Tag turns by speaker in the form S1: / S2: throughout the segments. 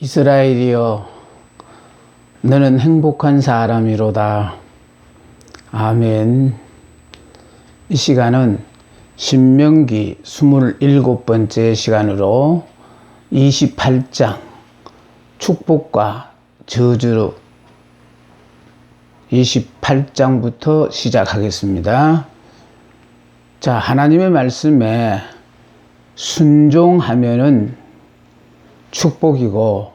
S1: 이스라엘이여, 너는 행복한 사람이로다. 아멘. 이 시간은 신명기 27번째 시간으로 28장 축복과 저주로 28장부터 시작하겠습니다. 자, 하나님의 말씀에 순종하면은 축복이고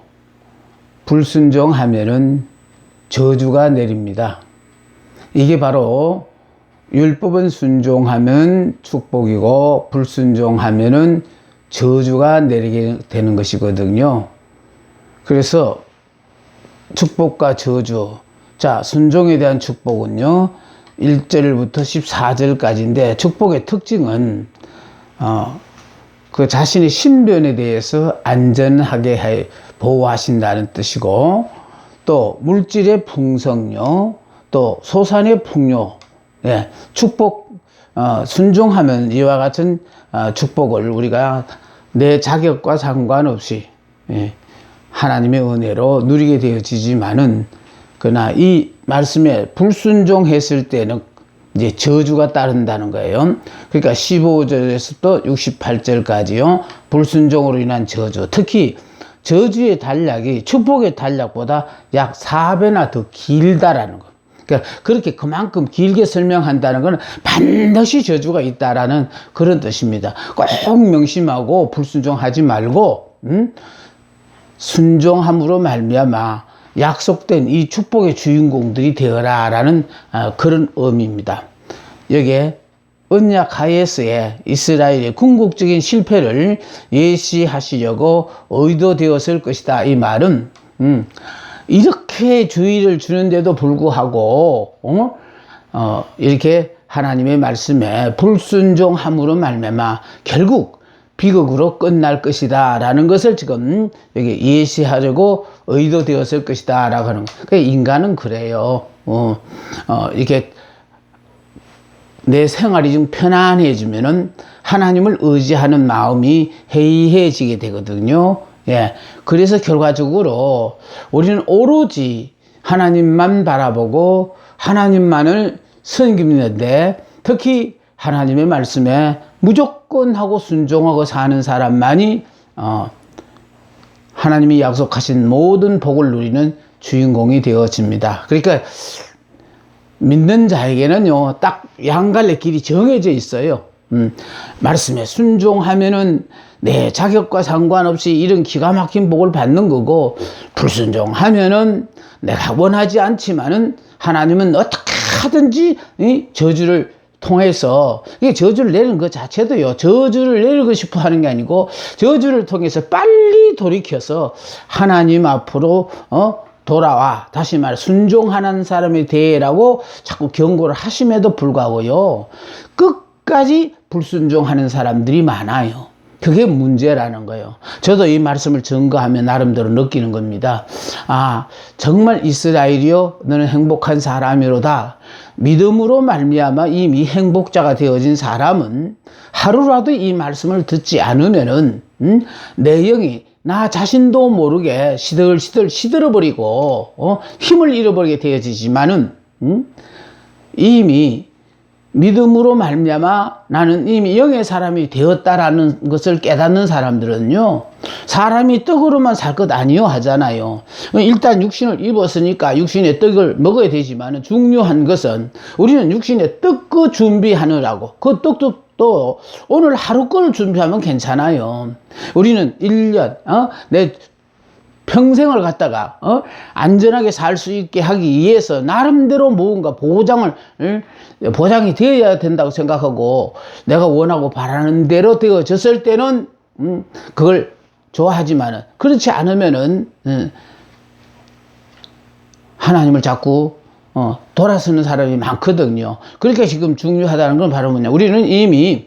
S1: 불순종하면은 저주가 내립니다. 이게 바로 율법은 순종하면 축복이고 불순종하면은 저주가 내리게 되는 것이거든요. 그래서 축복과 저주, 자, 순종에 대한 축복은요 1절부터 14절까지인데, 축복의 특징은 그 자신의 신변에 대해서 안전하게 보호하신다는 뜻이고, 또 물질의 풍성요, 또 소산의 풍요, 예, 축복, 순종하면 이와 같은 축복을 우리가 내 자격과 상관없이, 예, 하나님의 은혜로 누리게 되어지지만은, 그러나 이 말씀에 불순종했을 때는 이제 저주가 따른다는 거예요. 그러니까 15절에서부터 68절까지요. 불순종으로 인한 저주. 특히 저주의 단락이 축복의 단락보다 약 4배나 더 길다라는 거. 그러니까 그렇게 그만큼 길게 설명한다는 것은 반드시 저주가 있다라는 그런 뜻입니다. 꼭 명심하고 불순종하지 말고 순종함으로 말미암아 약속된 이 축복의 주인공들이 되어라라는 그런 의미입니다. 여기에 언약 하에서의 이스라엘의 궁극적인 실패를 예시하시려고 의도되었을 것이다. 이 말은 이렇게 주의를 주는데도 불구하고 이렇게 하나님의 말씀에 불순종함으로 말미암아 결국 비극으로 끝날 것이다 라는 것을 지금 여기 예시하려고 의도되었을 것이다 라고 하는 거예요. 그러니까 인간은 그래요. 이렇게 내 생활이 좀 편안해지면은 하나님을 의지하는 마음이 해이해지게 되거든요. 예. 그래서 결과적으로 우리는 오로지 하나님만 바라보고 하나님만을 섬기는데, 특히 하나님의 말씀에 무조건 하고 순종하고 사는 사람만이 하나님이 약속하신 모든 복을 누리는 주인공이 되어집니다. 그러니까 믿는 자에게는요 딱 양갈래 길이 정해져 있어요. 말씀에 순종하면은 내 자격과 상관없이 이런 기가 막힌 복을 받는 거고, 불순종하면은 내가 원하지 않지만은 하나님은 어떻게 하든지 이 저주를 통해서, 이게 저주를 내리는 것 자체도요, 저주를 내리고 싶어 하는 게 아니고 저주를 통해서 빨리 돌이켜서 하나님 앞으로 돌아와, 다시 말해 순종하는 사람이 되라고 자꾸 경고를 하심에도 불구하고요 끝까지 불순종하는 사람들이 많아요. 그게 문제라는 거예요. 저도 이 말씀을 증거하며 나름대로 느끼는 겁니다. 아, 정말 이스라엘이여, 너는 행복한 사람이로다. 믿음으로 말미암아 이미 행복자가 되어진 사람은 하루라도 이 말씀을 듣지 않으면은 내 영이 나 자신도 모르게 시들어버리고 힘을 잃어버리게 되어지지만은 이미 믿음으로 말미암아 나는 이미 영의 사람이 되었다라는 것을 깨닫는 사람들은요, 사람이 떡으로만 살 것 아니요 하잖아요. 일단 육신을 입었으니까 육신의 떡을 먹어야 되지만 중요한 것은 우리는 육신의 떡 준비하느라고, 그 떡도 또 오늘 하루 거를 준비하면 괜찮아요. 우리는 1년 내 평생을 갖다가 안전하게 살 수 있게 하기 위해서 나름대로 뭔가 보장이 되어야 된다고 생각하고, 내가 원하고 바라는 대로 되어졌을 때는 그걸 좋아하지만은, 그렇지 않으면은 하나님을 자꾸 돌아서는 사람이 많거든요. 그러니까 지금 중요하다는 건 바로 뭐냐, 우리는 이미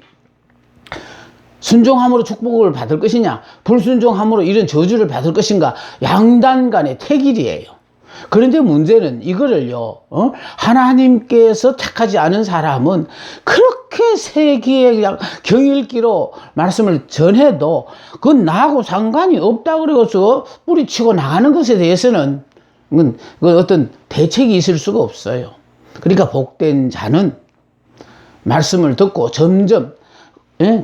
S1: 순종함으로 축복을 받을 것이냐, 불순종함으로 이런 저주를 받을 것인가, 양단 간의 태길이에요. 그런데 문제는 이거를요, 하나님께서 택하지 않은 사람은 그렇게 세기의 경일기로 말씀을 전해도 그건 나하고 상관이 없다 그래서 뿌리치고 나가는 것에 대해서는 그 어떤 대책이 있을 수가 없어요. 그러니까 복된 자는 말씀을 듣고 점점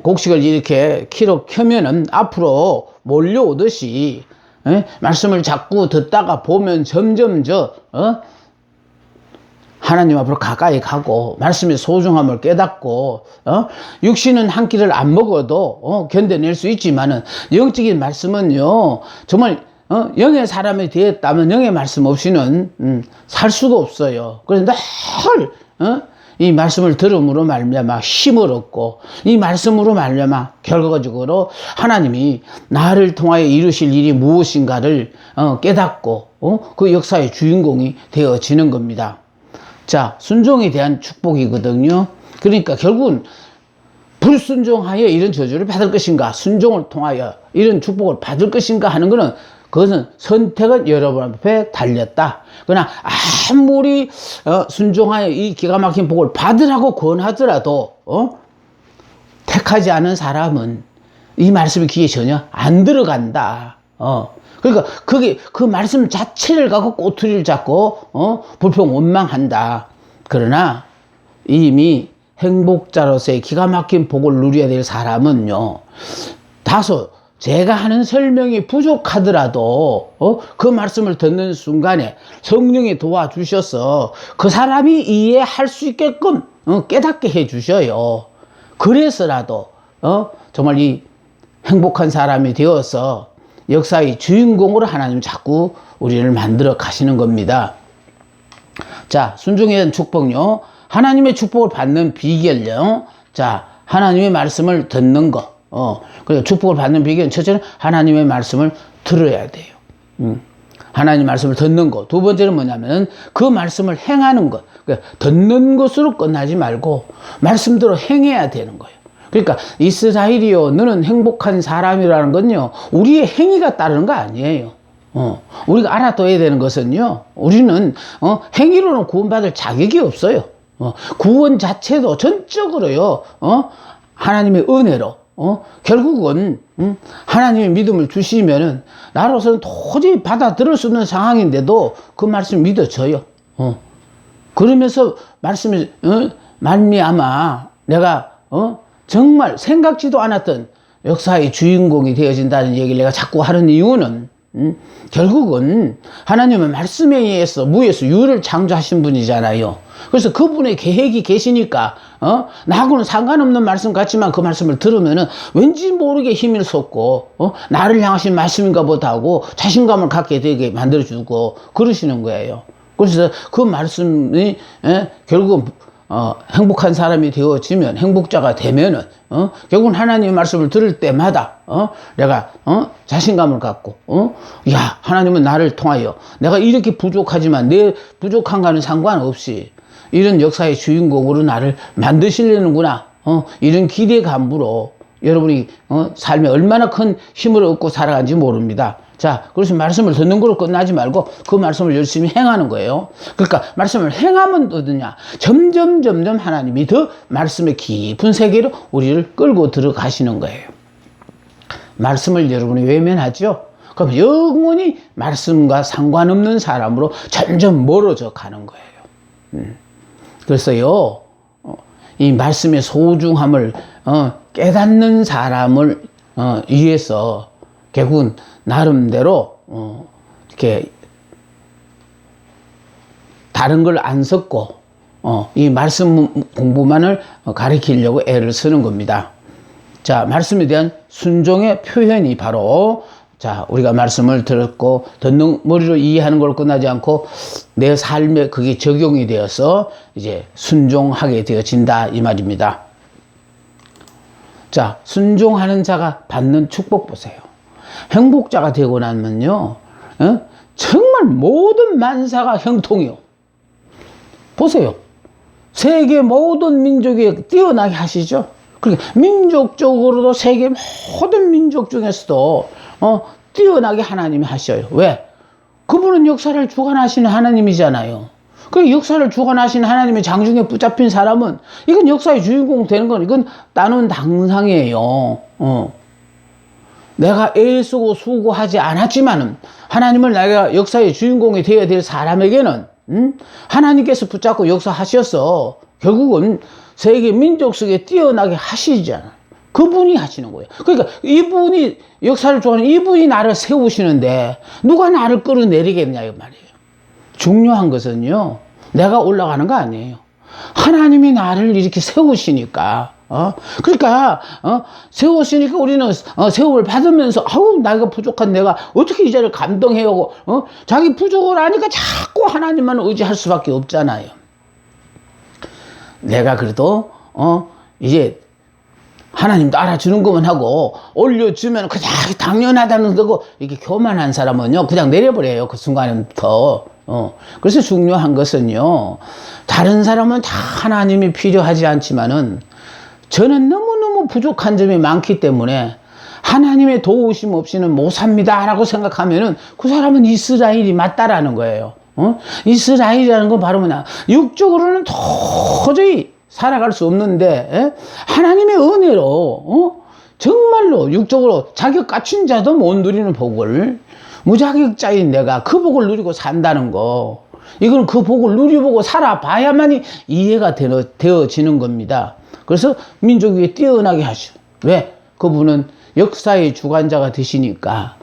S1: 곡식을 이렇게 키로 켜면은 앞으로 몰려오듯이 말씀을 자꾸 듣다가 보면 점점 하나님 앞으로 가까이 가고 말씀의 소중함을 깨닫고 육신은 한 끼를 안 먹어도 견뎌낼 수 있지만은 영적인 말씀은요 정말 영의 사람이 되었다면 영의 말씀 없이는 살 수가 없어요. 그래서 늘 이 말씀을 들음으로 말미암아 힘을 얻고 이 말씀으로 말미암아 결과적으로 하나님이 나를 통하여 이루실 일이 무엇인가를 깨닫고 그 역사의 주인공이 되어지는 겁니다. 자, 순종에 대한 축복이거든요. 그러니까 결국은 불순종하여 이런 저주를 받을 것인가, 순종을 통하여 이런 축복을 받을 것인가 하는 것은 그것은 선택은 여러분 앞에 달렸다. 그러나 아무리 순종하여 이 기가 막힌 복을 받으라고 권하더라도 택하지 않은 사람은 이 말씀이 귀에 전혀 안 들어간다. 그러니까 그게 그 말씀 자체를 갖고 꼬투리를 잡고 불평 원망한다. 그러나 이미 행복자로서의 기가 막힌 복을 누려야 될 사람은요, 다소 제가 하는 설명이 부족하더라도 그 말씀을 듣는 순간에 성령이 도와주셔서 그 사람이 이해할 수 있게끔 깨닫게 해주셔요. 그래서라도 정말 이 행복한 사람이 되어서 역사의 주인공으로 하나님 자꾸 우리를 만들어 가시는 겁니다. 자, 순종에 대한 축복요. 하나님의 축복을 받는 비결요. 자, 하나님의 말씀을 듣는 거. 그래서 축복을 받는 비결은 첫째는 하나님의 말씀을 들어야 돼요. 하나님 말씀을 듣는 것. 두 번째는 뭐냐면 그 말씀을 행하는 것. 그러니까 듣는 것으로 끝나지 말고 말씀대로 행해야 되는 거예요. 그러니까 이스라엘이요, 너는 행복한 사람이라는 건요, 우리의 행위가 따르는 거 아니에요. 우리가 알아둬야 되는 것은요, 우리는 행위로는 구원받을 자격이 없어요. 구원 자체도 전적으로요, 하나님의 은혜로 결국은 하나님의 믿음을 주시면은 나로서는 도저히 받아들일 수 없는 상황인데도 그 말씀을 믿어져요. 그러면서 말씀을 말미암아 내가 정말 생각지도 않았던 역사의 주인공이 되어진다는 얘기를 내가 자꾸 하는 이유는 결국은 하나님은 말씀에 의해서 무에서 유를 창조하신 분이잖아요. 그래서 그분의 계획이 계시니까 나하고는 상관없는 말씀 같지만 그 말씀을 들으면은 왠지 모르게 힘을 쏟고 나를 향하신 말씀인가 보다 하고 자신감을 갖게 되게 만들어주고 그러시는 거예요. 그래서 그 말씀이 결국은 행복한 사람이 되어지면, 행복자가 되면은 결국은 하나님의 말씀을 들을 때마다 내가 자신감을 갖고 야, 하나님은 나를 통하여 내가 이렇게 부족하지만 내 부족한가는 상관없이 이런 역사의 주인공으로 나를 만드시려는구나, 이런 기대감으로 여러분이 삶에 얼마나 큰 힘을 얻고 살아간지 모릅니다. 자, 그래서 말씀을 듣는 걸로 끝나지 말고 그 말씀을 열심히 행하는 거예요. 그러니까 말씀을 행하면 어떠냐? 점점 하나님이 더 말씀의 깊은 세계로 우리를 끌고 들어가시는 거예요. 말씀을 여러분이 외면하죠? 그럼 영원히 말씀과 상관없는 사람으로 점점 멀어져 가는 거예요. 그래서요, 이 말씀의 소중함을 깨닫는 사람을 위해서 결국은 나름대로 이렇게 다른 걸 안 섞고 이 말씀 공부만을 가르치려고 애를 쓰는 겁니다. 자, 말씀에 대한 순종의 표현이 바로, 자, 우리가 말씀을 들었고 듣는 머리로 이해하는 걸 끝나지 않고 내 삶에 그게 적용이 되어서 이제 순종하게 되어진다, 이 말입니다. 자, 순종하는 자가 받는 축복 보세요. 행복자가 되고 나면요, 정말 모든 만사가 형통이요. 보세요. 세계 모든 민족이 뛰어나게 하시죠. 그러니까 민족적으로도 세계 모든 민족 중에서도 뛰어나게 하나님이 하셔요. 왜? 그분은 역사를 주관하시는 하나님이잖아요. 그 역사를 주관하시는 하나님의 장중에 붙잡힌 사람은 이건 역사의 주인공 되는 건 이건 나는 당상이에요. 내가 애쓰고 수고하지 않았지만은 하나님을 내가 역사의 주인공이 되어야 될 사람에게는 하나님께서 붙잡고 역사하셔서 결국은 세계 민족 속에 뛰어나게 하시잖아. 그분이 하시는 거예요. 그러니까 이분이 역사를 좋아하는 이분이 나를 세우시는데 누가 나를 끌어내리겠냐 이 말이에요. 중요한 것은요, 내가 올라가는 거 아니에요. 하나님이 나를 이렇게 세우시니까, 그러니까, 세우시니까 우리는, 세움을 받으면서, 아우, 나가 부족한 내가 어떻게 이 자리를 감동해야 하고, 자기 부족을 하니까 자꾸 하나님만 의지할 수밖에 없잖아요. 내가 그래도, 이제, 하나님도 알아주는 것만 하고 올려주면 그냥 당연하다는 거고 이렇게 교만한 사람은요 그냥 내려버려요. 그 순간부터. 그래서 중요한 것은요, 다른 사람은 다 하나님이 필요하지 않지만은 저는 너무너무 부족한 점이 많기 때문에 하나님의 도우심 없이는 못 삽니다 라고 생각하면은 그 사람은 이스라엘이 맞다라는 거예요. 이스라엘이라는 건 바로 뭐냐, 육적으로는 도저히 살아갈 수 없는데 하나님의 은혜로 정말로 육적으로 자격 갖춘 자도 못 누리는 복을 무자격자인 내가 그 복을 누리고 산다는 거, 이건 그 복을 누려보고 살아봐야만이 이해가 되어지는 겁니다. 그래서 민족 위에 뛰어나게 하시오. 왜? 그분은 역사의 주관자가 되시니까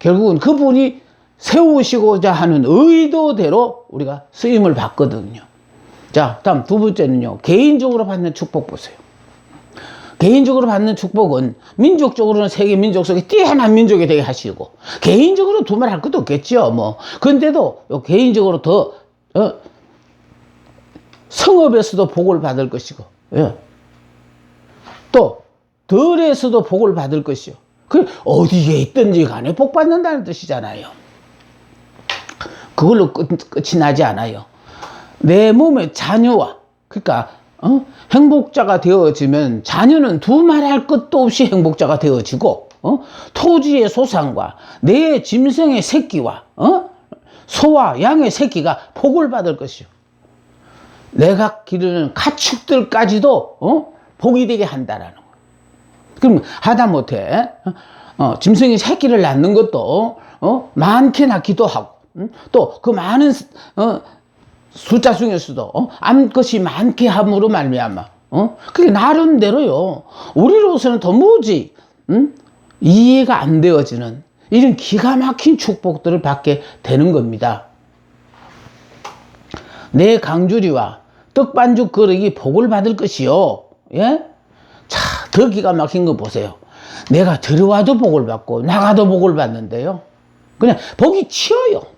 S1: 결국은 그분이 세우시고자 하는 의도대로 우리가 쓰임을 받거든요. 자, 다음 두 번째는요, 개인적으로 받는 축복 보세요. 개인적으로 받는 축복은 민족적으로는 세계 민족 속에 뛰어난 민족이 되게 하시고, 개인적으로 두말할 것도 없겠죠, 뭐. 근데도 개인적으로 더, 성읍에서도 복을 받을 것이고, 예. 또, 덜에서도 복을 받을 것이요. 그, 어디에 있든지 간에 복 받는다는 뜻이잖아요. 그걸로 끝이 나지 않아요. 내 몸의 자녀와, 그러니까 행복자가 되어지면 자녀는 두말할 것도 없이 행복자가 되어지고, 토지의 소산과 내 짐승의 새끼와 소와 양의 새끼가 복을 받을 것이요. 내가 기르는 가축들까지도 복이 되게 한다라는 거예요. 그럼 하다못해 짐승의 새끼를 낳는 것도 많게 낳기도 하고, 또 그 많은 숫자 중에서도 암것이 많게 함으로 말미암아 그게 나름대로요 우리로서는 도무지 이해가 안 되어지는 이런 기가 막힌 축복들을 받게 되는 겁니다. 내 강주리와 떡반죽 그릇이 복을 받을 것이요. 예? 자, 더 기가 막힌 거 보세요. 내가 들어와도 복을 받고 나가도 복을 받는데요, 그냥 복이 치여요.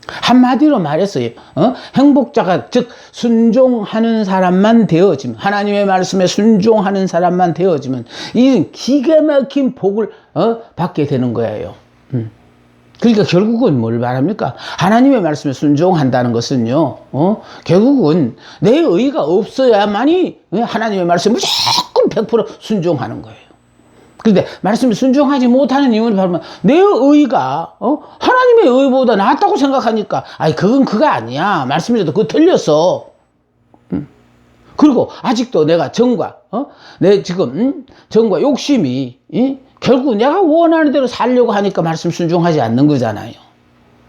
S1: 한마디로 말했어요. 행복자가, 즉 순종하는 사람만 되어지면, 하나님의 말씀에 순종하는 사람만 되어지면 이런 기가 막힌 복을 받게 되는 거예요. 그러니까 결국은 뭘 말합니까? 하나님의 말씀에 순종한다는 것은요, 결국은 내 의의가 없어야만이 하나님의 말씀에 무조건 100% 순종하는 거예요. 그런데 말씀에 순종하지 못하는 이유는 바로 내 의의가 하나님의 의의보다 낫다고 생각하니까, 아니 그건 그거 아니야, 말씀이라도 그거 틀렸어. 그리고 아직도 내가 정과 내 지금 정과 욕심이 결국 내가 원하는 대로 살려고 하니까 말씀 순종하지 않는 거잖아요.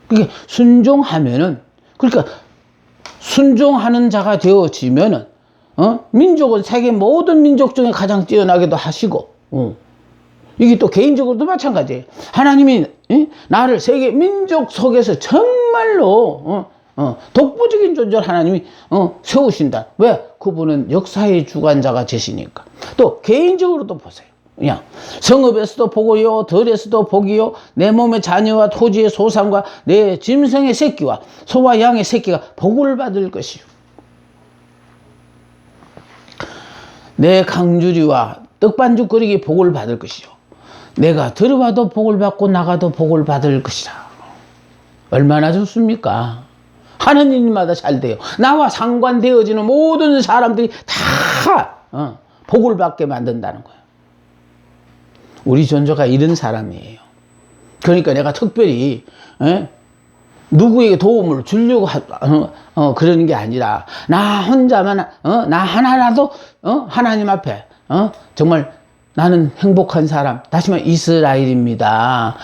S1: 그러니까 순종하면은, 그러니까 순종하는 자가 되어지면은 민족은 세계 모든 민족 중에 가장 뛰어나게도 하시고, 이게 또 개인적으로도 마찬가지예요. 하나님이 나를 세계 민족 속에서 정말로 독보적인 존재를 하나님이 세우신다. 왜? 그분은 역사의 주관자가 되시니까. 또 개인적으로도 보세요. 그냥 성읍에서도 복이요, 덜에서도 복이요, 내 몸의 자녀와 토지의 소산과 내 짐승의 새끼와 소와 양의 새끼가 복을 받을 것이요. 내 강주리와 떡반죽 거리기 복을 받을 것이요. 내가 들어와도 복을 받고 나가도 복을 받을 것이라. 얼마나 좋습니까? 하는 일마다 잘 돼요. 나와 상관되어지는 모든 사람들이 다 복을 받게 만든다는 거예요. 우리 존재가 이런 사람이에요. 그러니까 내가 특별히 누구에게 도움을 주려고 그러는 게 아니라 나 혼자만 나 하나라도 하나님 앞에 정말 나는 행복한 사람, 다시 말해 이스라엘입니다.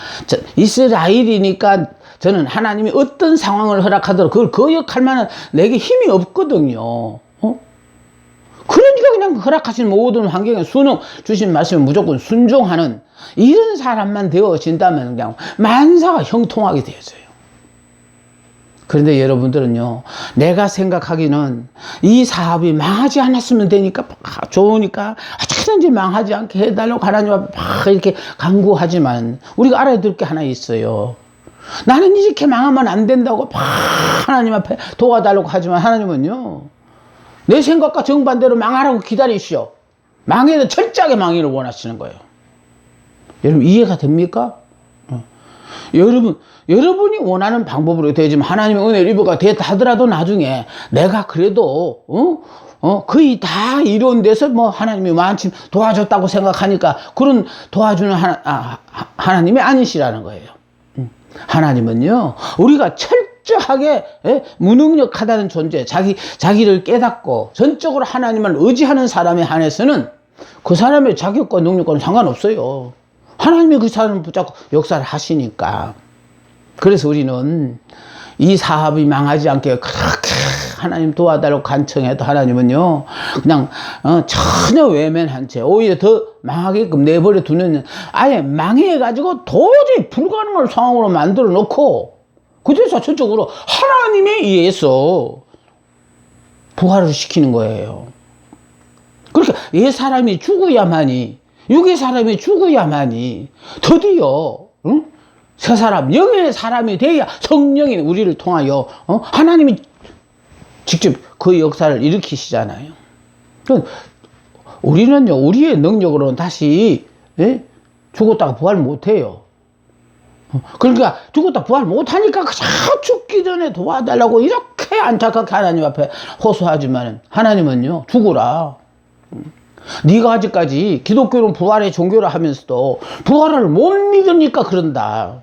S1: 이스라엘이니까 저는 하나님이 어떤 상황을 허락하더라도 그걸 거역할 만한 내게 힘이 없거든요. 그러니까 그냥 허락하신 모든 환경에 주신 말씀에 무조건 순종하는 이런 사람만 되어진다면 그냥 만사가 형통하게 되어져요. 그런데 여러분들은요, 내가 생각하기는 이 사업이 망하지 않았으면 되니까 좋으니까 어떻게든지 망하지 않게 해달라고 하나님 앞에 막 이렇게 간구하지만 우리가 알아야 될 게 하나 있어요. 나는 이렇게 망하면 안 된다고 막 하나님 앞에 도와달라고 하지만 하나님은요, 내 생각과 정반대로 망하라고 기다리시오. 망해도 철저하게 망하기를 원하시는 거예요. 여러분 이해가 됩니까? 여러분이 원하는 방법으로 되지만 하나님의 은혜를 입어가 됐다 하더라도 나중에 내가 그래도 거의 다 이룬 데서 뭐 하나님이 마침 도와줬다고 생각하니까 그런 도와주는 하나님이 아니시라는 거예요. 하나님은요, 우리가 철저하게 무능력하다는 존재, 자기를 깨닫고 전적으로 하나님을 의지하는 사람에 한해서는 그 사람의 자격과 능력과는 상관없어요. 하나님이 그 사람을 붙잡고 역사를 하시니까. 그래서 우리는 이 사업이 망하지 않게 그렇게 하나님 도와달라고 간청해도 하나님은요, 그냥 전혀 외면한 채 오히려 더 망하게끔 내버려 두는, 아예 망해가지고 도저히 불가능한 상황으로 만들어 놓고 그래서 전적으로 하나님에 의해서 부활을 시키는 거예요. 그러니까 옛 사람이 죽어야만이, 육의 사람이 죽어야만이 드디어 새 사람, 영의 사람이 돼야 성령이 우리를 통하여 하나님이 직접 그 역사를 일으키시잖아요. 우리는요, 우리의 능력으로는 다시 죽었다가 부활 못해요. 그러니까 죽었다 부활 못하니까 그저 죽기 전에 도와달라고 이렇게 안타깝게 하나님 앞에 호소하지만 하나님은요, 죽어라. 네가 아직까지 기독교는 부활의 종교를 하면서도 부활을 못 믿으니까 그런다.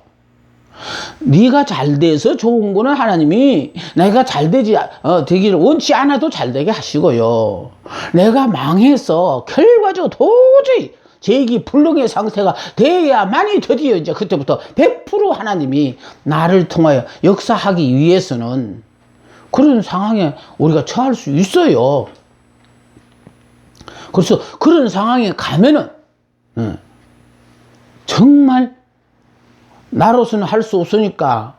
S1: 네가 잘 돼서 좋은 거는 하나님이 내가 잘 되기를 원치 않아도 잘 되게 하시고요. 내가 망해서 결과적으로 도저히 재기불능의 상태가 돼야만이 드디어 이제 그때부터 100% 하나님이 나를 통하여 역사하기 위해서는 그런 상황에 우리가 처할 수 있어요. 그래서 그런 상황에 가면은 정말 나로서는 할 수 없으니까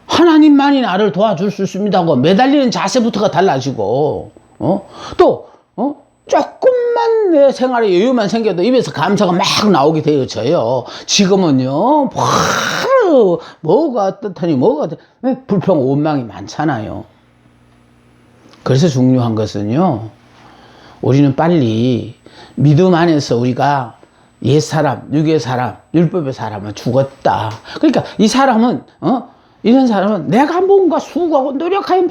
S1: 하나님만이 나를 도와줄 수 있습니다 하고 매달리는 자세부터가 달라지고 또 조금만 내 생활에 여유만 생겨도 입에서 감사가 막 나오게 되어져요. 지금은요, 뭐가 어떻다니 불평 원망이 많잖아요. 그래서 중요한 것은요, 우리는 빨리 믿음 안에서 우리가 옛사람, 육의 사람, 율법의 사람은 죽었다. 그러니까 이 사람은 이런 사람은 내가 뭔가 수고하고 노력하여 막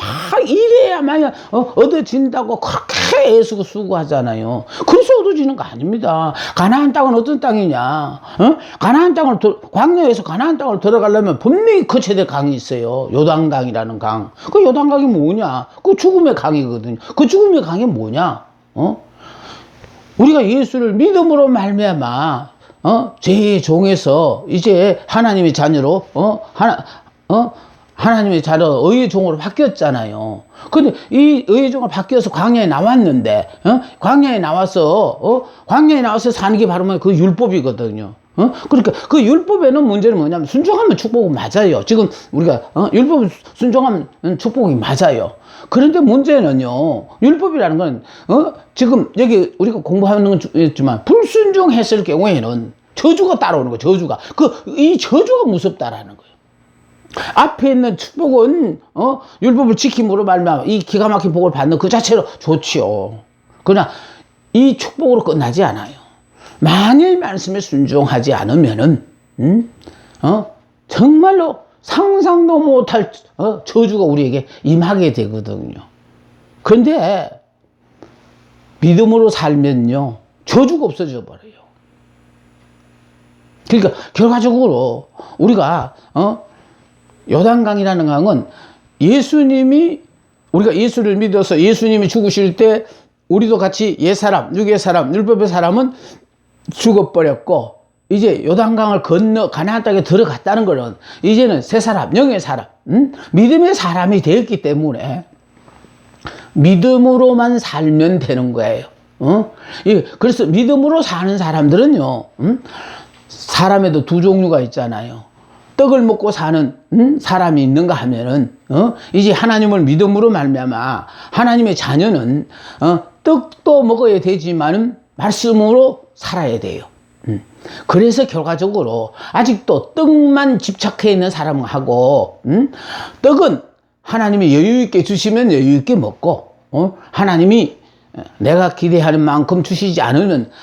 S1: 이래야만 얻어진다고 그렇게 애쓰고 수고하잖아요. 그래서 얻어지는 거 아닙니다. 가나안 땅은 어떤 땅이냐? 가나안 땅을 광야에서 가나안 땅을 들어가려면 분명히 거쳐야 될 강이 있어요. 요단강이라는 강. 그 요단강이 뭐냐? 그 죽음의 강이거든요. 그 죽음의 강이 뭐냐? 우리가 예수를 믿음으로 말미암아 죄의 종에서 이제 하나님의 자녀로 하나님의 자녀 의의 종으로 바뀌었잖아요. 근데 이 의의 종으로 바뀌어서 광야에 나왔는데 광야에 나와서 사는 게 바로 그 율법이거든요. 그러니까 그 율법에는 문제는 뭐냐면 순종하면 축복은 맞아요. 지금 우리가 율법 순종하면 축복이 맞아요. 그런데 문제는요, 율법이라는 건 지금 여기 우리가 공부하는 건 있지만 불순종했을 경우에는 저주가 따라오는 거예요. 저주가 이 저주가 무섭다라는 거예요. 앞에 있는 축복은 율법을 지킴으로 말미암아 이 기가 막힌 복을 받는 그 자체로 좋지요. 그러나 이 축복으로 끝나지 않아요. 만일 말씀에 순종하지 않으면은 정말로 상상도 못할 저주가 우리에게 임하게 되거든요. 그런데 믿음으로 살면요, 저주가 없어져 버려요. 그러니까 결과적으로 우리가 요단강이라는 강은 예수님이, 우리가 예수를 믿어서 예수님이 죽으실 때 우리도 같이 옛사람, 육의 사람, 율법의 사람은 죽어버렸고, 이제 요단강을 건너 가나안 땅에 들어갔다는 것은 이제는 새 사람, 영의 사람, 믿음의 사람이 되었기 때문에 믿음으로만 살면 되는 거예요. 그래서 믿음으로 사는 사람들은요, 사람에도 두 종류가 있잖아요. 떡을 먹고 사는 사람이 있는가 하면은 이제 하나님을 믿음으로 말미암아 하나님의 자녀는 떡도 먹어야 되지만은 말씀으로 살아야 돼요. 그래서 결과적으로 아직도 떡만 집착해 있는 사람하고 떡은 하나님이 여유 있게 주시면 여유 있게 먹고 하나님이 내가 기대하는 만큼 주시지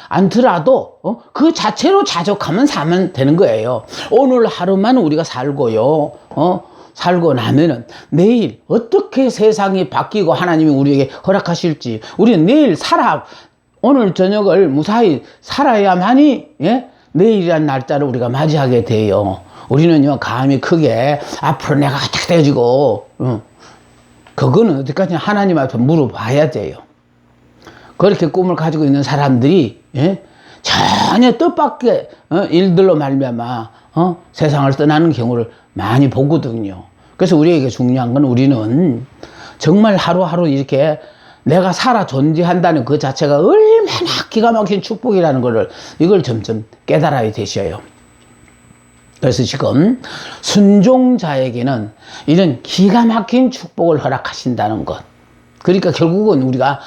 S1: 않더라도 그 자체로 자족하면 사면 되는 거예요. 오늘 하루만 우리가 살고요. 살고 나면은 내일 어떻게 세상이 바뀌고 하나님이 우리에게 허락하실지 우리는 내일 오늘 저녁을 무사히 살아야만이 내일이라는 날짜를 우리가 맞이하게 돼요. 우리는요 감히 크게 앞으로 내가 어떻게 되어지고 그거는 어디까지 하나님 앞에 물어봐야 돼요. 그렇게 꿈을 가지고 있는 사람들이 전혀 뜻밖의 일들로 말미암아 세상을 떠나는 경우를 많이 보거든요. 그래서 우리에게 중요한 건 우리는 정말 하루하루 이렇게 내가 살아 존재한다는 그 자체가 얼마나 기가 막힌 축복이라는 것을 이걸 점점 깨달아야 되셔요. 그래서 지금 순종자에게는 이런 기가 막힌 축복을 허락하신다는 것. 그러니까 결국은 우리가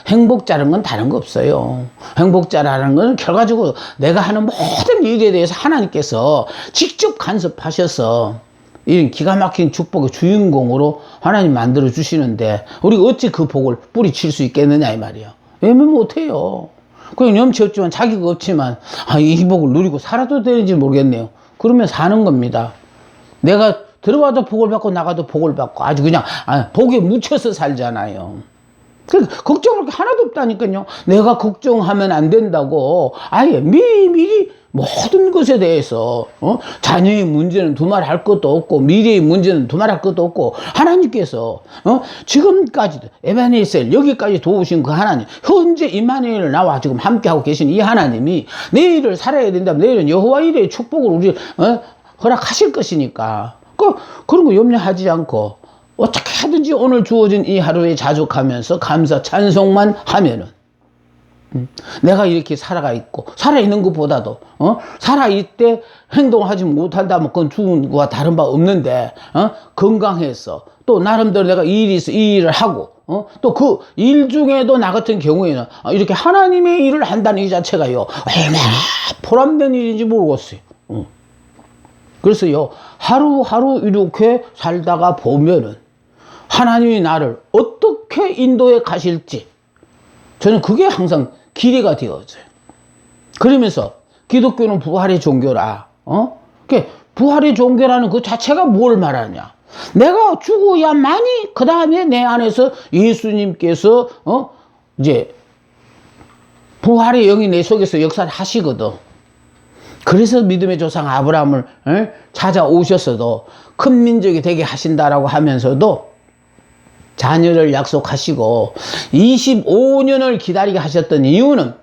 S1: 행복자라는 건 다른 거 없어요. 행복자라는 건 결과적으로 내가 하는 모든 일에 대해서 하나님께서 직접 간섭하셔서 이런 기가 막힌 축복의 주인공으로 하나님 만들어 주시는데 우리가 어찌 그 복을 뿌리칠 수 있겠느냐 이 말이에요. 왜냐면 못해요. 그냥 염치 없지만 자기가 없지만 이 복을 누리고 살아도 되는지 모르겠네요. 그러면 사는 겁니다. 내가 들어와도 복을 받고 나가도 복을 받고 아주 그냥 복에 묻혀서 살잖아요. 그러니까 걱정할 게 하나도 없다니까요. 내가 걱정하면 안 된다고 아예 미리 모든 것에 대해서 자녀의 문제는 두말할 것도 없고 미래의 문제는 두말할 것도 없고 하나님께서 지금까지도 에베네셀 여기까지 도우신 그 하나님, 현재 임마누엘 나와 지금 함께하고 계신 이 하나님이 내일을 살아야 된다면 내일은 여호와 일의 축복을 우리 허락하실 것이니까 그런 거 염려하지 않고 어떻게 하든지 오늘 주어진 이 하루에 자족하면서 감사 찬송만 하면은 내가 이렇게 살아있는 것보다도 살아있대 행동하지 못한다면 그건 죽은 거와 다른 바 없는데 건강해서 또 나름대로 내가 일이 있어 이 일을 하고 또 그 일 중에도 나 같은 경우에는 이렇게 하나님의 일을 한다는 이 자체가요 얼마나 보람된 일인지 모르겠어요. 그래서요 하루하루 이렇게 살다가 보면은 하나님이 나를 어떻게 인도해 가실지 저는 그게 항상 기대가 되어져요. 그러면서 기독교는 부활의 종교라. 부활의 종교라는 그 자체가 뭘 말하냐? 내가 죽어야만이 그 다음에 내 안에서 예수님께서 이제 부활의 영이 내 속에서 역사를 하시거든. 그래서 믿음의 조상 아브라함을 찾아오셨어도 큰 민족이 되게 하신다라고 하면서도 자녀를 약속하시고 25년을 기다리게 하셨던 이유는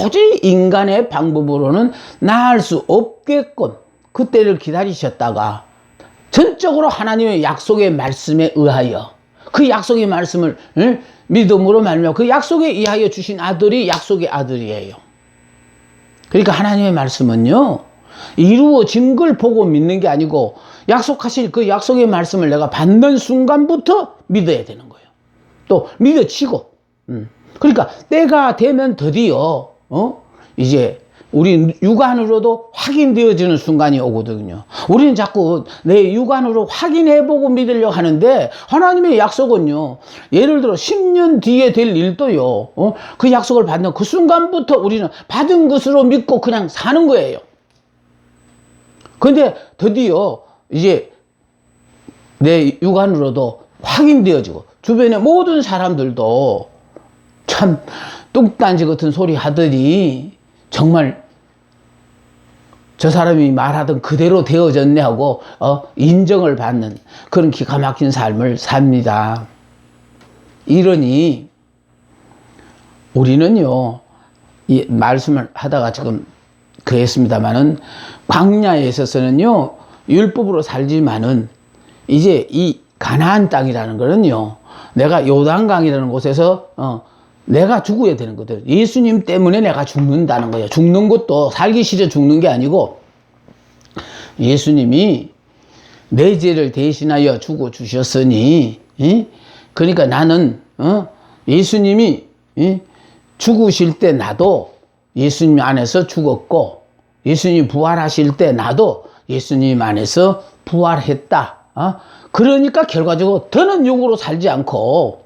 S1: 도저히 인간의 방법으로는 낳을 수 없겠건 그때를 기다리셨다가 전적으로 하나님의 약속의 말씀에 의하여 그 약속의 말씀을 믿음으로 말미암아 그 약속에 의하여 주신 아들이 약속의 아들이에요. 그러니까 하나님의 말씀은요 이루어진 걸 보고 믿는 게 아니고 약속하실 그 약속의 말씀을 내가 받는 순간부터 믿어야 되는 거예요. 또 믿어지고 그러니까 때가 되면 드디어 이제 우리 육안으로도 확인되어지는 순간이 오거든요. 우리는 자꾸 내 육안으로 확인해보고 믿으려고 하는데 하나님의 약속은요 예를 들어 10년 뒤에 될 일도요 그 약속을 받는 그 순간부터 우리는 받은 것으로 믿고 그냥 사는 거예요. 근데 드디어 이제 내 육안으로도 확인되어지고 주변의 모든 사람들도 참 뚱딴지 같은 소리 하더니 정말 저 사람이 말하던 그대로 되어졌네 하고 인정을 받는 그런 기가 막힌 삶을 삽니다. 이러니 우리는요, 이 말씀을 하다가 지금 그랬습니다만은 광야에 있어서는요 율법으로 살지만은 이제 이 가나안 땅이라는 거는요, 내가 요단강이라는 곳에서 내가 죽어야 되는 거거든. 예수님 때문에 내가 죽는다는 거예요. 죽는 것도 살기 싫어 죽는 게 아니고 예수님이 내 죄를 대신하여 죽어 주셨으니, 그러니까 나는 예수님이 죽으실 때 나도 예수님 안에서 죽었고, 예수님 부활하실 때 나도 예수님 안에서 부활했다. 그러니까 결과적으로 더는 영으로 살지 않고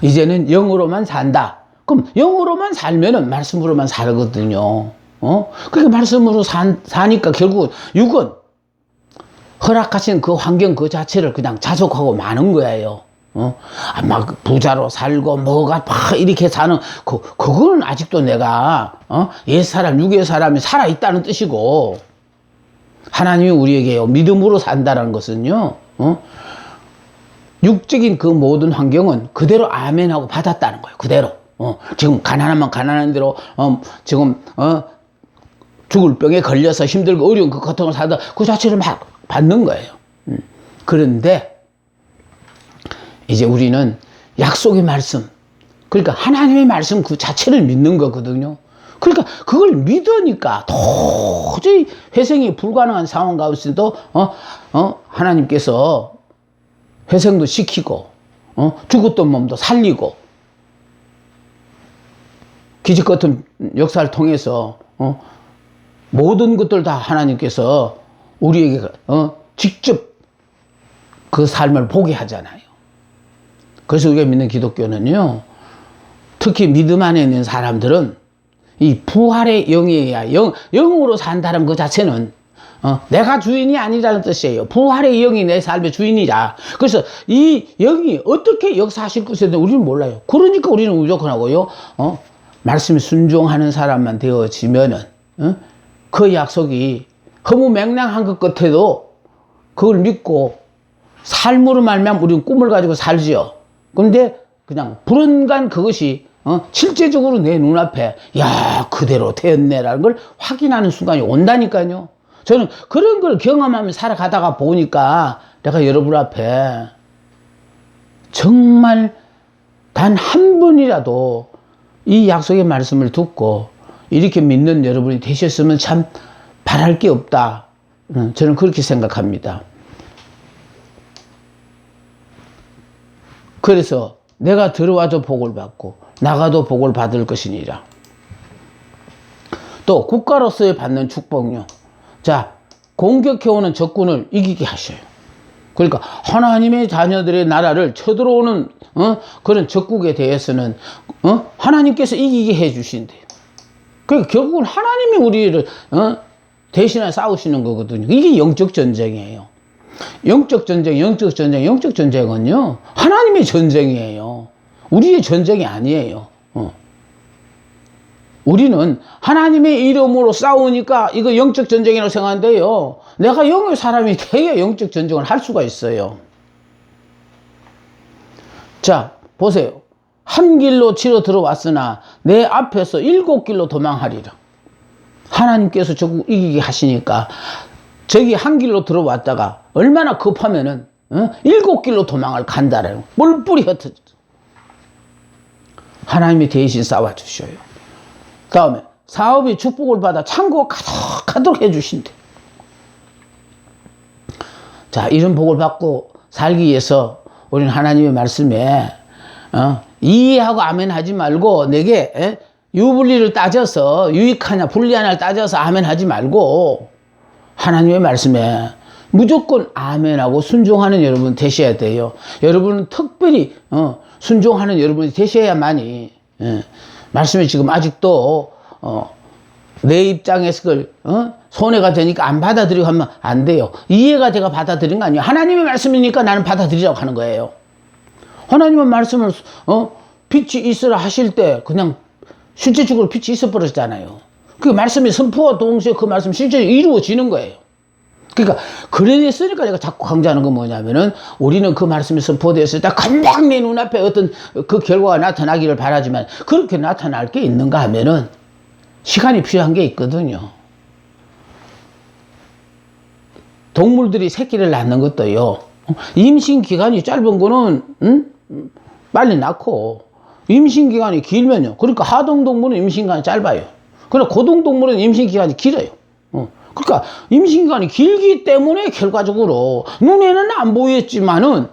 S1: 이제는 영으로만 산다. 그럼 영으로만 살면은 말씀으로만 살거든요. 그러니까 말씀으로 사니까 결국은 육은 허락하신 그 환경 그 자체를 그냥 자족하고 마는 거예요. 막 부자로 살고 뭐가 막 이렇게 사는 그거는 아직도 내가 옛사람 육의 사람이 살아있다는 뜻이고, 하나님이 우리에게요 믿음으로 산다는 것은요 육적인 그 모든 환경은 그대로 아멘하고 받았다는 거예요. 그대로 지금 가난하면 가난한 대로 지금 죽을 병에 걸려서 힘들고 어려운 그 고통을 사다 그 자체를 막 받는 거예요. 그런데 이제 우리는 약속의 말씀, 그러니까 하나님의 말씀 그 자체를 믿는 거거든요. 그러니까 그걸 믿으니까 도저히 회생이 불가능한 상황 가운데도 하나님께서 회생도 시키고 죽었던 몸도 살리고 기적 같은 역사를 통해서 모든 것들 다 하나님께서 우리에게 직접 그 삶을 보게 하잖아요. 그래서 우리가 믿는 기독교는요, 특히 믿음 안에 있는 사람들은 이 부활의 영이야. 영으로 산다는 그 자체는 내가 주인이 아니라는 뜻이에요. 부활의 영이 내 삶의 주인이라. 그래서 이 영이 어떻게 역사하실 것에 대해 우리는 몰라요. 그러니까 우리는 무조건하고요, 말씀에 순종하는 사람만 되어지면은 그 약속이 허무맹랑한 것 같아도 그걸 믿고 삶으로 말미암아 우리는 꿈을 가지고 살지요. 그런데 그냥 불언간 그것이 실제적으로 내 눈앞에 야 그대로 되었네라는 걸 확인하는 순간이 온다니까요. 저는 그런 걸 경험하며 살아가다가 보니까 내가 여러분 앞에 정말 단 한 번이라도 이 약속의 말씀을 듣고 이렇게 믿는 여러분이 되셨으면 참 바랄 게 없다. 저는 그렇게 생각합니다. 그래서 내가 들어와도 복을 받고 나가도 복을 받을 것이니라. 또 국가로서의 받는 축복요. 자, 공격해오는 적군을 이기게 하셔요. 그러니까 하나님의 자녀들의 나라를 쳐들어오는 그런 적국에 대해서는 하나님께서 이기게 해주신대요. 그러니까 결국은 하나님이 우리를 대신해 싸우시는 거거든요. 이게 영적 전쟁이에요. 영적 전쟁은요 하나님의 전쟁이에요. 우리의 전쟁이 아니에요. 우리는 하나님의 이름으로 싸우니까 이거 영적 전쟁이라고 생각하는데요, 내가 영의 사람이 돼야 영적 전쟁을 할 수가 있어요. 자, 보세요. 한 길로 치러 들어왔으나 내 앞에서 7길로 도망하리라. 하나님께서 적국 이기게 하시니까 저기 한 길로 들어왔다가 얼마나 급하면은 7길로 도망을 간다라는 뿔뿔이 흩어져. 하나님이 대신 싸워주셔요. 다음에 사업이 축복을 받아 창고가 가득하도록 해주신대. 자, 이런 복을 받고 살기 위해서 우리는 하나님의 말씀에 이해하고 아멘 하지 말고 내게 유불리를 따져서 유익하냐 불리하냐를 따져서 아멘 하지 말고 하나님의 말씀에 무조건 아멘하고 순종하는 여러분 되셔야 돼요. 여러분은 특별히 순종하는 여러분이 되셔야만이 말씀이 지금 아직도 내 입장에서 그걸 손해가 되니까 안 받아들이고 하면 안 돼요. 이해가 돼가 받아들인 거 아니에요. 하나님의 말씀이니까 나는 받아들이라고 하는 거예요. 하나님의 말씀을 빛이 있으라 하실 때 그냥 실제적으로 빛이 있어 버렸잖아요. 그 말씀의 선포와 동시에 그 말씀 실제로 이루어지는 거예요. 그러니까 그랬으니까 내가 자꾸 강조하는 건 뭐냐면은 우리는 그 말씀이 선포되었을 때 금방 내 눈앞에 어떤 그 결과가 나타나기를 바라지만 그렇게 나타날 게 있는가 하면은 시간이 필요한 게 있거든요. 동물들이 새끼를 낳는 것도요. 임신 기간이 짧은 거는 빨리 낳고 임신 기간이 길면요. 그러니까 하등 동물은 임신 기간이 짧아요. 그러나 고등 동물은 임신 기간이 길어요. 그러니까 임신 기간이 길기 때문에 결과적으로 눈에는 안 보였지만은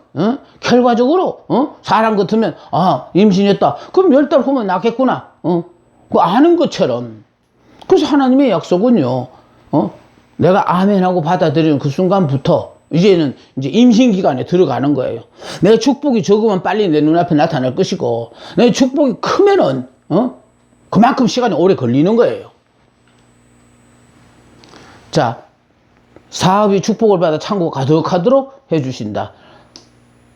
S1: 결과적으로 사람 같으면 아 임신했다. 그럼 10달 후면 낳겠구나. 그 아는 것처럼. 그래서 하나님의 약속은요. 내가 아멘하고 받아들이는 그 순간부터 이제는 이제 임신 기간에 들어가는 거예요. 내 축복이 적으면 빨리 내 눈앞에 나타날 것이고 내 축복이 크면은 그만큼 시간이 오래 걸리는 거예요. 자, 사업이 축복을 받아 창고가 가득하도록 해주신다.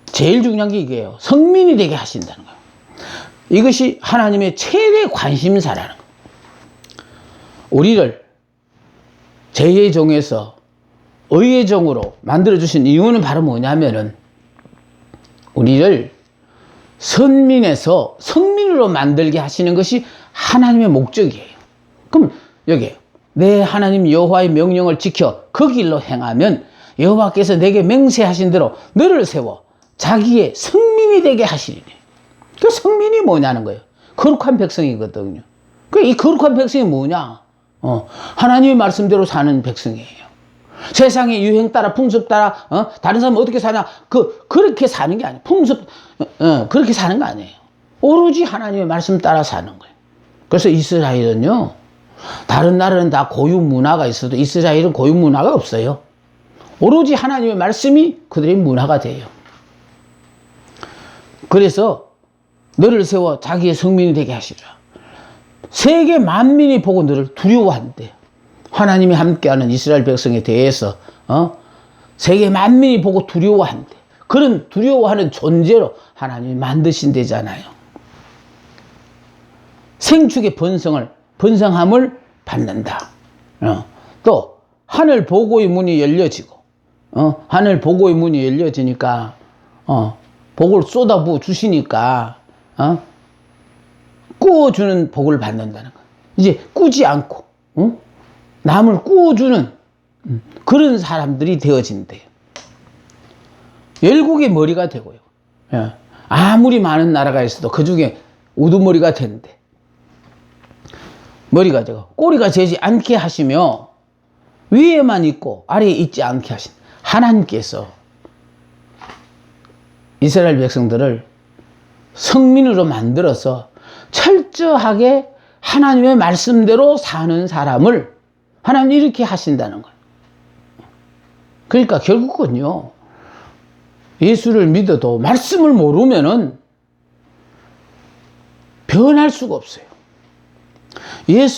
S1: 제일 중요한 게 이게요. 성민이 되게 하신다는 거예요. 이것이 하나님의 최대 관심사라는 거예요. 우리를 죄의 종에서 의의 종으로 만들어주신 이유는 바로 뭐냐면은 우리를 선민에서 성민으로 만들게 하시는 것이 하나님의 목적이에요. 그럼 여기 내 하나님 여호와의 명령을 지켜 그 길로 행하면 여호와께서 내게 맹세하신 대로 너를 세워 자기의 성민이 되게 하시리니. 그 성민이 뭐냐는 거예요. 거룩한 백성이거든요. 그 이 거룩한 백성이 뭐냐? 하나님의 말씀대로 사는 백성이에요. 세상의 유행 따라 풍습 따라 다른 사람은 어떻게 사냐 그렇게 사는 게 아니에요. 풍습 그렇게 사는 거 아니에요. 오로지 하나님의 말씀 따라 사는 거예요. 그래서 이스라엘은요. 다른 나라는 다 고유 문화가 있어도 이스라엘은 고유 문화가 없어요. 오로지 하나님의 말씀이 그들의 문화가 돼요. 그래서 너를 세워 자기의 성민이 되게 하시라. 세계 만민이 보고 너를 두려워한대. 하나님이 함께하는 이스라엘 백성에 대해서 세계 만민이 보고 두려워한대. 그런 두려워하는 존재로 하나님이 만드신 데잖아요. 생축의 번성함을 받는다. 또 하늘 보고의 문이 열려지고 하늘 보고의 문이 열려지니까 복을 쏟아부어 주시니까 꾸어주는 복을 받는다는 거예요. 이제 꾸지 않고 남을 꾸어주는 그런 사람들이 되어진대요. 열국의 머리가 되고요. 아무리 많은 나라가 있어도 그 중에 우두머리가 되는데 머리가 되고 꼬리가 재지 않게 하시며 위에만 있고 아래에 있지 않게 하신 하나님께서 이스라엘 백성들을 성민으로 만들어서 철저하게 하나님의 말씀대로 사는 사람을 하나님이 이렇게 하신다는 거예요. 그러니까 결국은요. 예수를 믿어도 말씀을 모르면은 변할 수가 없어요. 예수